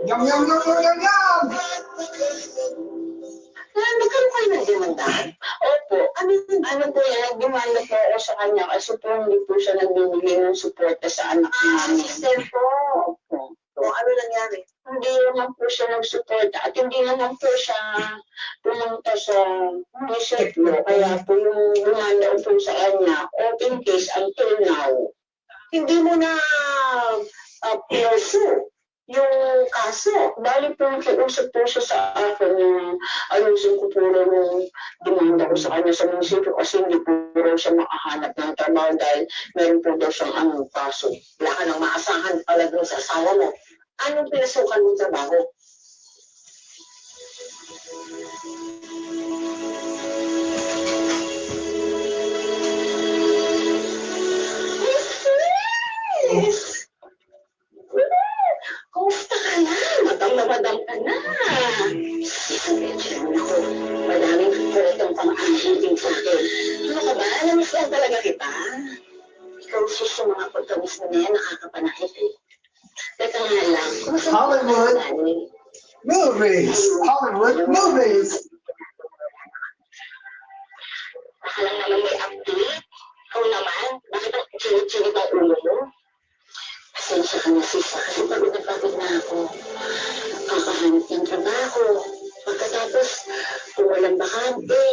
Yum, yum, yum, yum, yum, yum! Nagkaroon kayo ng demandahan? Opo. Ano po yan? Nagdemanda po ako sa kanya kasi po hindi po siya nagbibigay ng suporta sa anak namin. Sister po. Opo. So, ano nangyari? Hindi naman po siya nagsuporta at hindi naman po siya pumunta sa munisipyo. Kaya po yung demanda po sa kanya, open case until now. Hindi mo na pursue yung kaso. Dahil po nakiusap po siya sa akin na ayusin ko po rin yung demanda ko sa kanya sa munisipyo kasi hindi po rin siya makahanap ng trabaho dahil meron po daw siyang anong kaso. Wala ka nang maasahan pala dun sa asawa mo. Anong pinasukan mong trabaho? Kumusta ka na? Madam ka na. Sabihin ako, madaming kuritong pang-ahiting sa akin. Ano ka ba? Namiss lang talaga kita. Ikaw sis sa mga pagkamis na yan, nakakapanahit eh. Teka nga lang, kumusta Hollywood. Movies! Hollywood movies! Baka lang naman may update. Ikaw naman, bakit ang chinit-chinit ang ulo mo? Pasensya ka na sis, kasi pagod na ako. Kakahanap ng trabaho. Pagkatapos, kung walang bakante,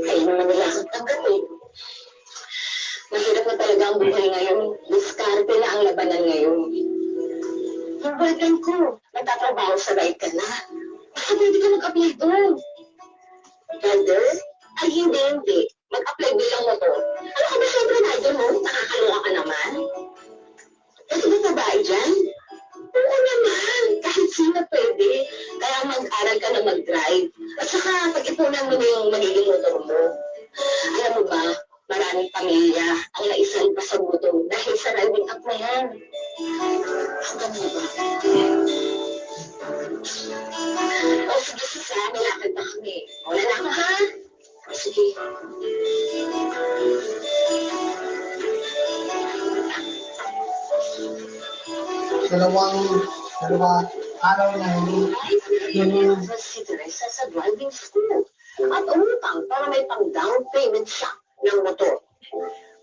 kaya naman nila akong tanggapin. Mahirap na talaga ang buhay ngayon. Diskarte na ang labanan ngayon. Yung boyfriend ko, nagtatrabaho sa light ka na. Basta pwede ka mag-apply doon. Elder? Ay, hindi. Mag-apply bilang mo to. Ano ka ba syempre na ito mo? Nakakaloka ka naman. Pwede ba babae dyan? Oo naman. Kahit sino pwede. Kaya mag-aral ka na mag-drive. At saka pag-ipunan mo na yung magiging motor mo. Alam mo ba, maraming pamilya ang naisalba sa motor dahil sa driving up na yan. Hanggang mo ba? O sige sis ha, may lakad na kami. Wala na ako ha? O sige. Dalawang araw na Ay, si Teresa sa driving school. At umutang para may pang-down payment siya ng motor.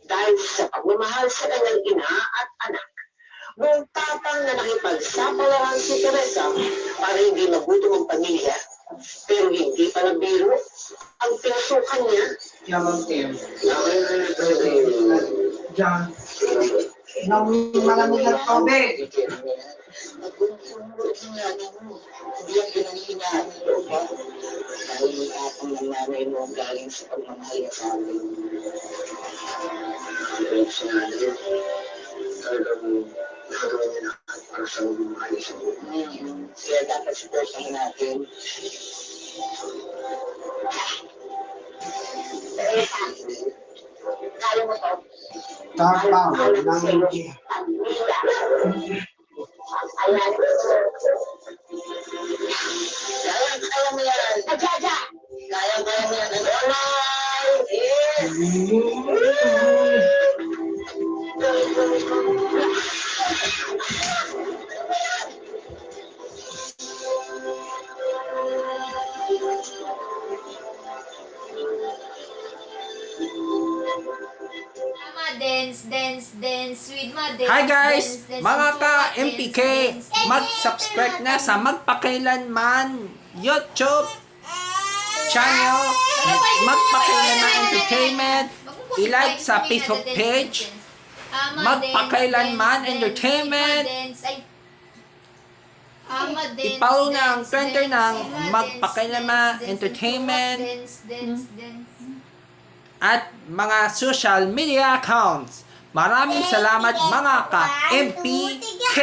Dahil sa pagmamahal sa kanyang ina at anak, buong tapang na nakipagsapalaran si Teresa para hindi magutom ang pamilya. Pero hindi pala biro ang pinasukan niya. Yamang Tim. Diyan. Nang malamig ng tubig. Hindi ang pinanghinaan ng loob ba? Dahil yung atang ng nanay mo ang galing sa pagmamahal niya sa amin. Pero sa nanay, talagang nakagawa niya lahat para sa pagmamahal niya sa buhay. Kaya dapat supportahan natin. Teresa, kaya mo to? Tapaw ng hindi. Ayan. Kaya mo yan. Adya! Kaya mo yan. Alay! Yes! Dance with my dance. Hi guys! Dance Mga with my ka-MPK, dance. mag-subscribe na sa Magpakailanman YouTube channel, Magpakailanman Entertainment, i-like sa Facebook page, Magpakailanman Entertainment, i-follow na ang Twitter ng Magpakailanman Entertainment, at mga social media accounts. Maraming salamat mga ka-MPK!